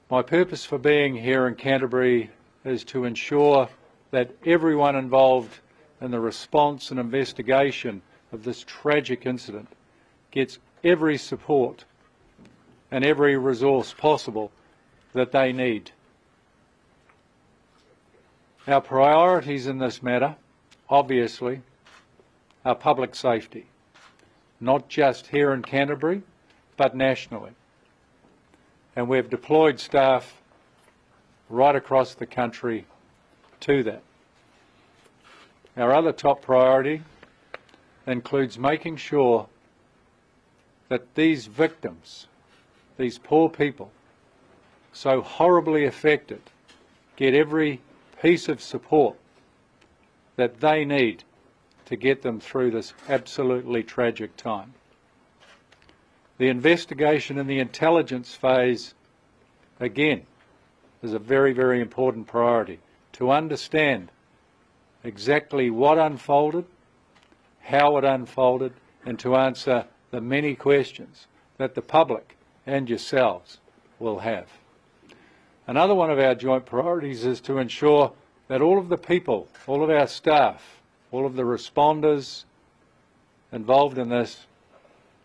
My purpose for being here in Canterbury is to ensure that everyone involved in the response and investigation of this tragic incident gets every support and every resource possible that they need. Our priorities in this matter, obviously, are public safety, not just here in Canterbury, but nationally. And we've deployed staff right across the country to that. Our other top priority includes making sure that these victims, these poor people, so horribly affected, get every piece of support that they need to get them through this absolutely tragic time. The investigation and the intelligence phase, again, is a very, very important priority, to understand exactly what unfolded, how it unfolded, and to answer the many questions that the public and yourselves will have. Another one of our joint priorities is to ensure that all of the people, all of our staff, all of the responders involved in this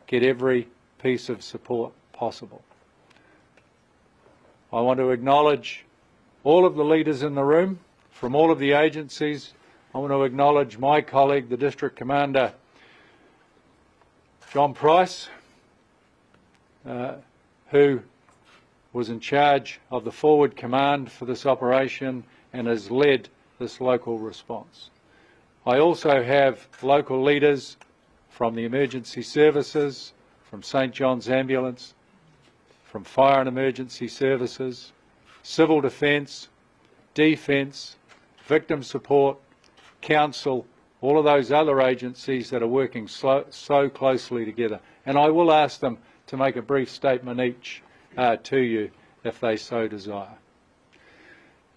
get every piece of support possible. I want to acknowledge all of the leaders in the room from all of the agencies. I want to acknowledge my colleague, the District Commander, John Price, who was in charge of the forward command for this operation and has led this local response. I also have local leaders from the emergency services, from St John's Ambulance, from Fire and Emergency Services, Civil Defence, Defence, Victim Support, Council, all of those other agencies that are working so closely together. And I will ask them to make a brief statement each to you if they so desire.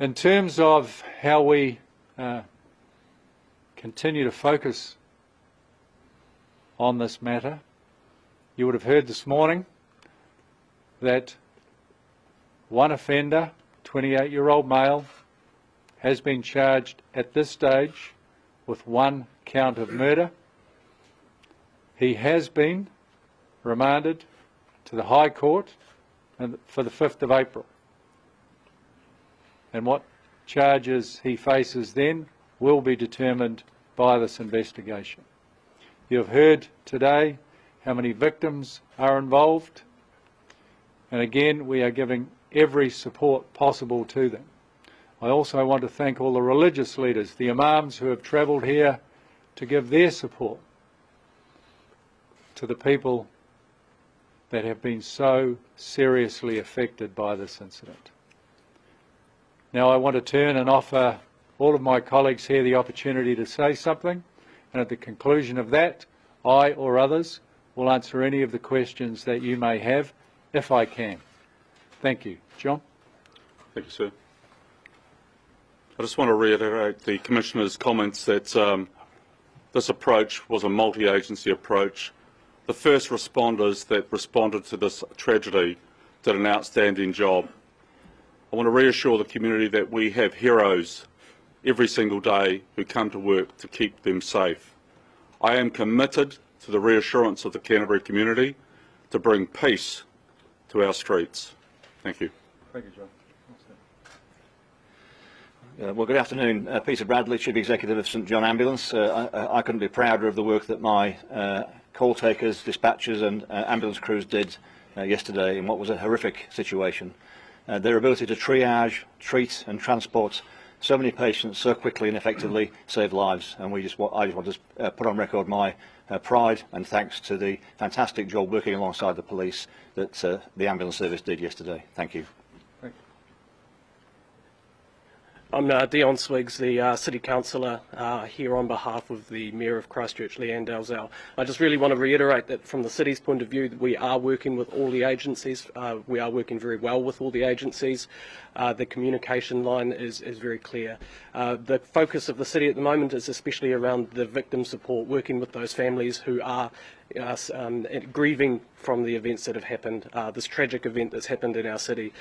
In terms of how we continue to focus on this matter, you would have heard this morning that one offender, 28-year-old male, has been charged at this stage with one count of murder. He has been remanded to the High Court for the 5th of April. And what charges he faces then will be determined by this investigation. You have heard today how many victims are involved, and again we are giving every support possible to them. I also want to thank all the religious leaders, the imams who have travelled here to give their support to the people that have been so seriously affected by this incident. Now I want to turn and offer all of my colleagues here the opportunity to say something, and at the conclusion of that, I or others will answer any of the questions that you may have, if I can. Thank you. John? Thank you, sir. I just want to reiterate the Commissioner's comments that this approach was a multi-agency approach. The first responders that responded to this tragedy did an outstanding job. I want to reassure the community that we have heroes every single day who come to work to keep them safe. I am committed to the reassurance of the Canterbury community to bring peace to our streets. Thank you. Thank you, John. Well, good afternoon. Peter Bradley, Chief Executive of St John Ambulance. I couldn't be prouder of the work that my call takers, dispatchers and ambulance crews did yesterday in what was a horrific situation. Their ability to triage, treat and transport so many patients so quickly and effectively saved lives, and I just want to put on record my pride and thanks to the fantastic job working alongside the police that the ambulance service did yesterday. Thank you. I'm Dion Swiggs, the City Councillor here on behalf of the Mayor of Christchurch, Leanne Dalzell. I just really want to reiterate that from the City's point of view, we are working with all the agencies. We are working very well with all the agencies. The communication line is very clear. The focus of the City at the moment is especially around the victim support, working with those families who are grieving from the events that have happened, this tragic event that's happened in our city.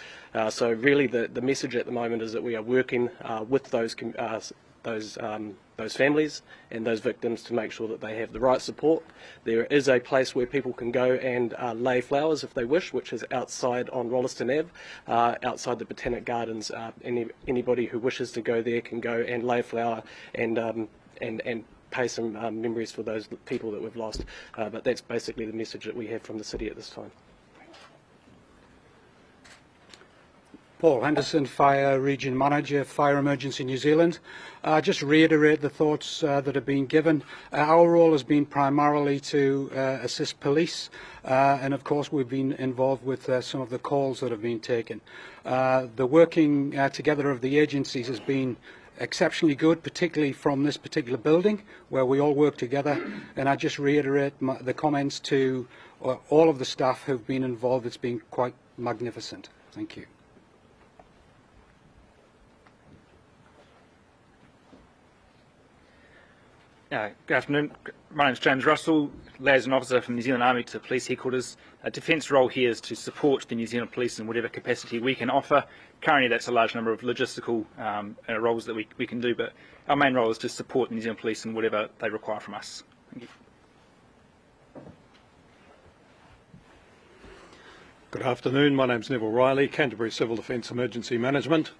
So really the message at the moment is that we are working with those families and those victims to make sure that they have the right support. There is a place where people can go and lay flowers if they wish, which is outside on Rolleston Ave, outside the Botanic Gardens. Anybody who wishes to go there can go and lay a flower and pay some memories for those people that we've lost. But that's basically the message that we have from the city at this time. Paul Henderson, Fire Region Manager, Fire Emergency New Zealand. Just reiterate the thoughts that have been given. Our role has been primarily to assist police, and of course we've been involved with some of the calls that have been taken. The working together of the agencies has been exceptionally good, particularly from this particular building where we all work together, and I just reiterate the comments to all of the staff who've been involved. It's been quite magnificent. Thank you. Good afternoon. My name is James Russell, liaison officer from New Zealand Army to Police Headquarters. Our defence role here is to support the New Zealand Police in whatever capacity we can offer. Currently that's a large number of logistical roles that we can do, but our main role is to support the New Zealand Police in whatever they require from us. Thank you. Good afternoon. My name is Neville Riley, Canterbury Civil Defence Emergency Management.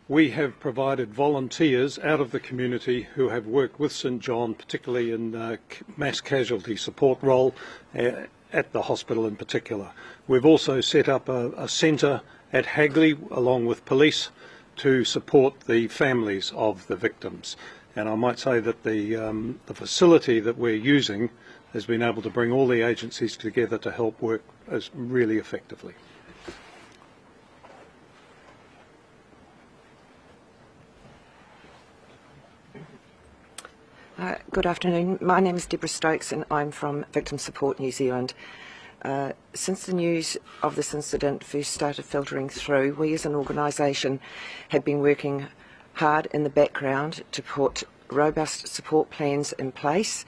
We have provided volunteers out of the community who have worked with St John, particularly in mass casualty support role at the hospital in particular. We've also set up a centre at Hagley along with police to support the families of the victims. And I might say that the facility that we're using has been able to bring all the agencies together to help work really effectively. Good afternoon. My name is Deborah Stokes and I'm from Victim Support New Zealand. Since the news of this incident first started filtering through, we as an organisation have been working hard in the background to put robust support plans in place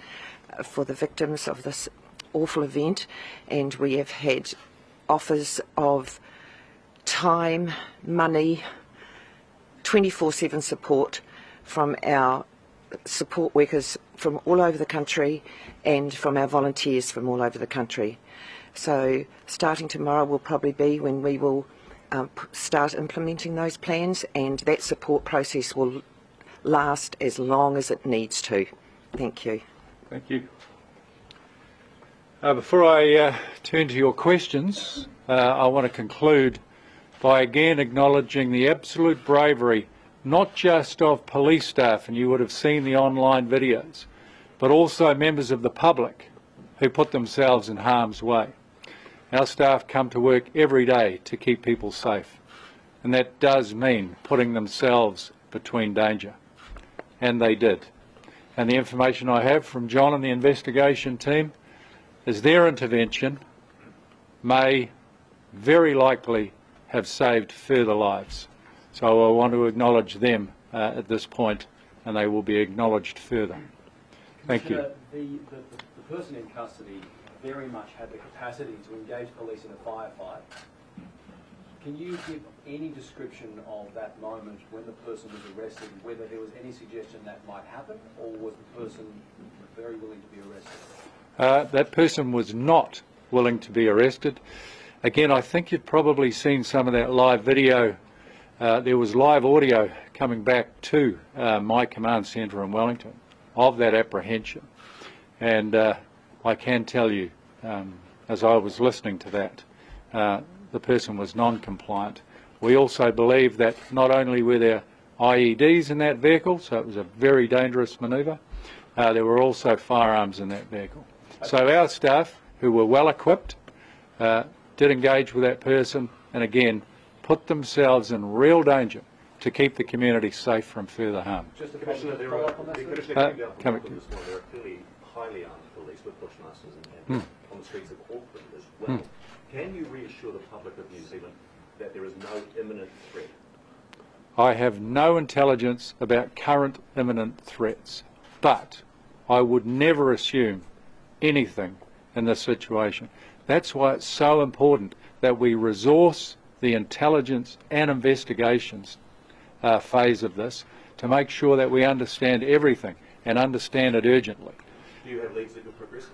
for the victims of this awful event, and we have had offers of time, money, 24/7 support from our support workers from all over the country and from our volunteers from all over the country. So starting tomorrow will probably be when we will start implementing those plans, and that support process will last as long as it needs to. Thank you. Thank you. Before I turn to your questions, I want to conclude by again acknowledging the absolute bravery not just of police staff, and you would have seen the online videos, but also members of the public who put themselves in harm's way. Our staff come to work every day to keep people safe, and that does mean putting themselves between danger, and they did. And the information I have from John and the investigation team is their intervention may very likely have saved further lives. So I want to acknowledge them at this point, and they will be acknowledged further. Thank you. The person in custody very much had the capacity to engage police in a firefight. Can you give any description of that moment when the person was arrested, whether there was any suggestion that might happen, or was the person very willing to be arrested? That person was not willing to be arrested. Again, I think you've probably seen some of that live video. There was live audio coming back to my command centre in Wellington of that apprehension, and I can tell you, as I was listening to that, the person was non-compliant. We also believe that not only were there IEDs in that vehicle, so it was a very dangerous manoeuvre, there were also firearms in that vehicle. So our staff, who were well equipped, did engage with that person, and again put themselves in real danger to keep the community safe from further harm. Just a Commissioner, there are clearly highly armed police with bushmasters and on the streets of Auckland as well. Can you reassure the public of New Zealand that there is no imminent threat? I have no intelligence about current imminent threats, but I would never assume anything in this situation. That's why it's so important that we resource the intelligence and investigations phase of this to make sure that we understand everything and understand it urgently. Do you have leads that you're progressing?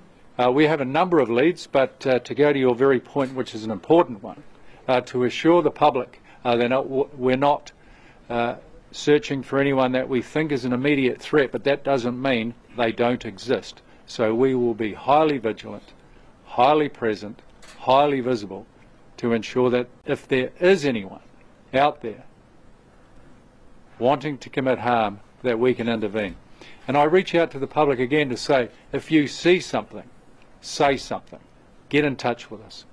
We have a number of leads, but to go to your very point, which is an important one, to assure the public we're not searching for anyone that we think is an immediate threat, but that doesn't mean they don't exist. So we will be highly vigilant, highly present, highly visible to ensure that if there is anyone out there wanting to commit harm, that we can intervene. And I reach out to the public again to say, if you see something, say something. Get in touch with us.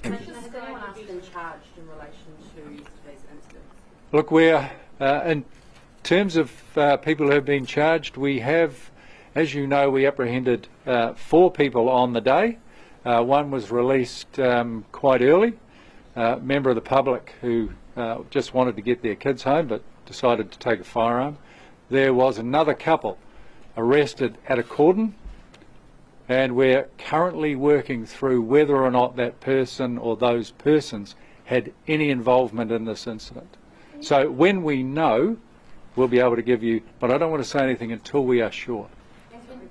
Commissioner, has anyone else been charged in relation to yesterday's incidents? Look, we're, in terms of people who have been charged, we have, as you know, we apprehended 4 people on the day. One was released quite early, a member of the public who just wanted to get their kids home but decided to take a firearm. There was another couple arrested at a cordon, and we're currently working through whether or not that person or those persons had any involvement in this incident. So when we know, we'll be able to give you, but I don't want to say anything until we are sure.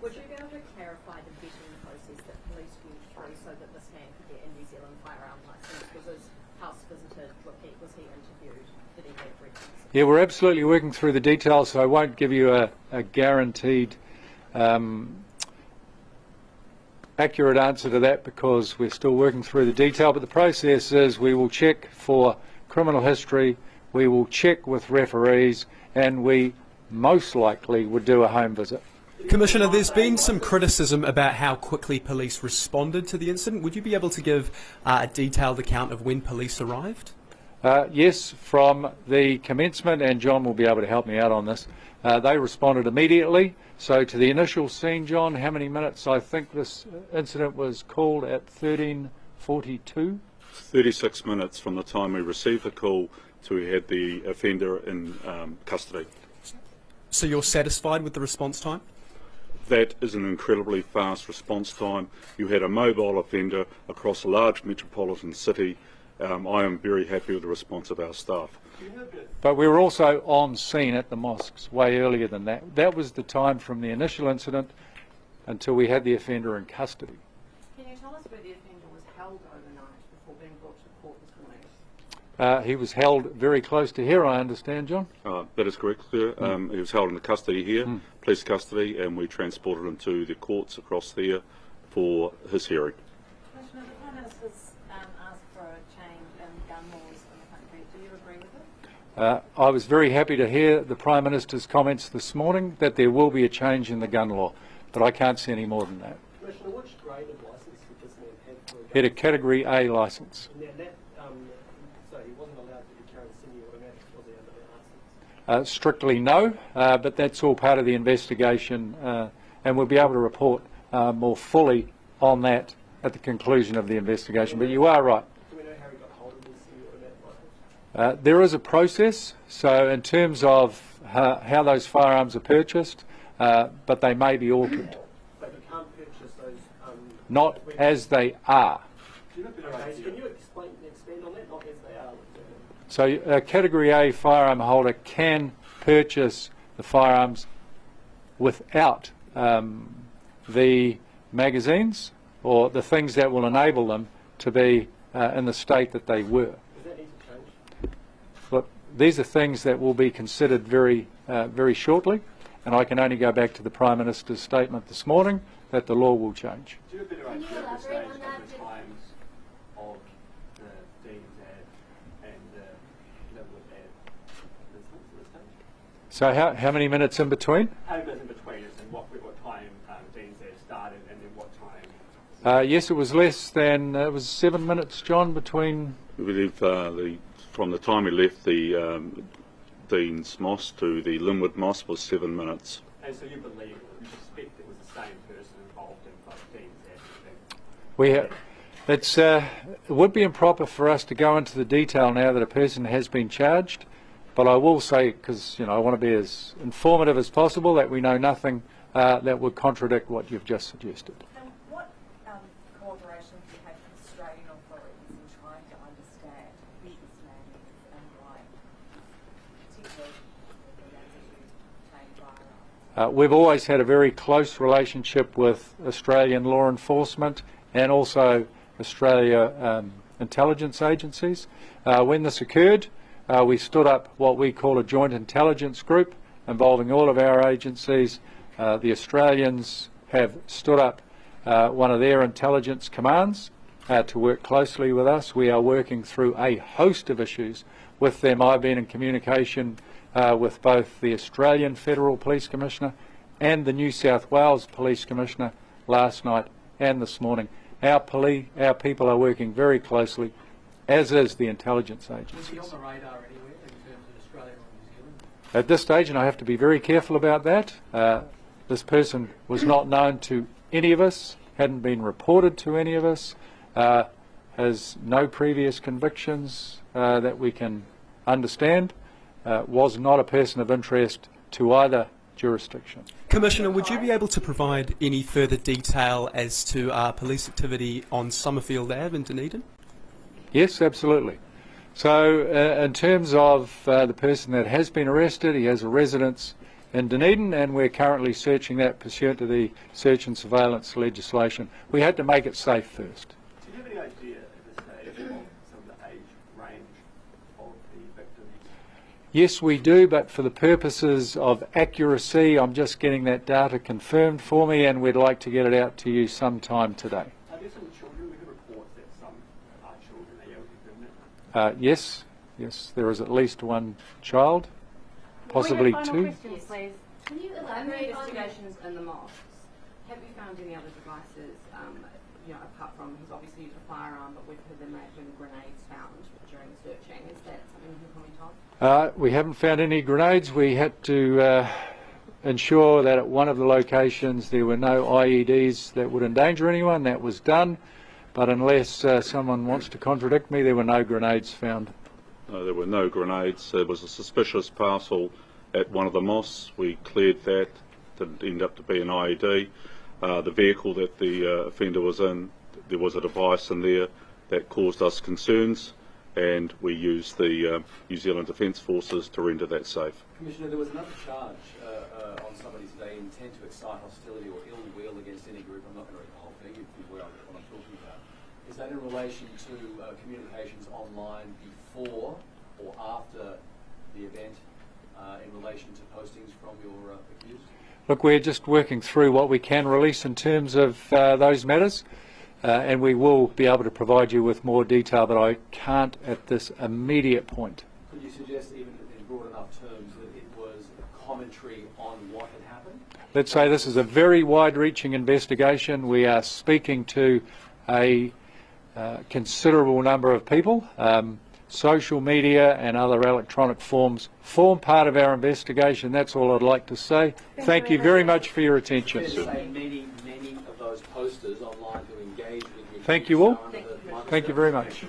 Would you be able to clarify the vetting process that police went through so that this man could get a New Zealand firearm licence? Was his house visited? Was he interviewed? Did he have records? Yeah, we're absolutely working through the details, so I won't give you a guaranteed accurate answer to that because we're still working through the detail, but the process is we will check for criminal history, we will check with referees, and we most likely would do a home visit. Commissioner, there's been some criticism about how quickly police responded to the incident. Would you be able to give a detailed account of when police arrived? Yes, from the commencement, and John will be able to help me out on this, they responded immediately. So to the initial scene, John, how many minutes? I think this incident was called at 13:42. 36 minutes from the time we received the call to we had the offender in custody. So you're satisfied with the response time? That is an incredibly fast response time. You had a mobile offender across a large metropolitan city. I am very happy with the response of our staff. But we were also on scene at the mosques way earlier than that. That was the time from the initial incident until we had the offender in custody. Can you tell us where the offender was held overnight before being brought to court this morning? He was held very close to here, I understand, John? That is correct, sir. He was held in custody here, police custody, and we transported him to the courts across there for his hearing. Commissioner, the Prime Minister's asked for a change in gun laws in the country. Do you agree with it? I was very happy to hear the Prime Minister's comments this morning that there will be a change in the gun law, but I can't see any more than that. Commissioner, which grade of licence did this man have for a gun? He had a Category A licence. And then that, so he wasn't allowed to be carrying semi-automatics, was he, under that licence? Strictly no, but that's all part of the investigation, and we'll be able to report more fully on that at the conclusion of the investigation. But you are right. Do we know how he got hold of his semi-automatic licence? There is a process, so in terms of how those firearms are purchased, but they may be altered. But you can't purchase those... Not as they are. Okay, can you expand on that? Not as they are. So a Category A firearm holder can purchase the firearms without the magazines or the things that will enable them to be in the state that they were. Does that need to change? Look, these are things that will be considered very, very shortly, and I can only go back to the Prime Minister's statement this morning that the law will change. Do you have a better idea at this stage of the times of the Dean's ad and the Linwood ad at this stage? So how many minutes in between? How many minutes in between is and what time Dean's ad started and then what time? Yes, it was less than, it was 7 minutes, John, between... We believe from the time we left the Dean's Mosque to the Linwood Mosque was 7 minutes. And so you believe, you suspect it was the same person involved in both Dean's ad? We it would be improper for us to go into the detail now that a person has been charged, but I will say, because I want to be as informative as possible, that we know nothing that would contradict what you've just suggested. And what We've always had a very close relationship with Australian law enforcement and also Australia intelligence agencies. When this occurred, we stood up what we call a joint intelligence group involving all of our agencies. The Australians have stood up one of their intelligence commands to work closely with us. We are working through a host of issues with them. I've been in communication with both the Australian Federal Police Commissioner and the New South Wales Police Commissioner last night and this morning. Our people are working very closely, as is the intelligence agencies. Was he on the radar anywhere in terms of Australia or New Zealand? At this stage, and I have to be very careful about that, this person was not known to any of us, hadn't been reported to any of us, has no previous convictions that we can understand, was not a person of interest to either jurisdiction. Commissioner, would you be able to provide any further detail as to police activity on Summerfield Ave in Dunedin? Yes, absolutely. So in terms of the person that has been arrested, he has a residence in Dunedin, and we're currently searching that pursuant to the search and surveillance legislation. We had to make it safe first. Do you have any idea at this stage of some of the age range of the victims? Yes, we do, but for the purposes of accuracy, I'm just getting that data confirmed for me, and we'd like to get it out to you sometime today. Are there some children? We have reports that some are children are able to Yes, there is at least one child, possibly two. Questions, please. Can you elaborate on investigations in the mosques? Have you found any other devices, apart from he's obviously used a firearm, but we've heard there may have been grenades found during the searching. Is that something you can comment on? We haven't found any grenades. We had to ensure that at one of the locations there were no IEDs that would endanger anyone. That was done, but unless someone wants to contradict me, there were no grenades found. No, there were no grenades. There was a suspicious parcel at one of the mosques. We cleared that. Didn't end up to be an IED. The vehicle that the offender was in, there was a device in there that caused us concerns, and we used the New Zealand Defence Forces to render that safe. Commissioner, there was another charge on somebody today, intent to excite hostility or ill will against any group. I'm not going to read the whole thing, you'd be aware of what I'm talking about. Is that in relation to communications online before or after the event in relation to postings from your accused? Look, we're just working through what we can release in terms of those matters, and we will be able to provide you with more detail, but I can't at this immediate point. Could you suggest, even in broad enough terms, that it was commentary on what had happened? Let's say this is a very wide-reaching investigation. We are speaking to a considerable number of people. Social media and other electronic forms form part of our investigation. That's all I'd like to say. Thank you very much for your attention. Many of those posters online who engage with you. Thank you all. Thank you very much.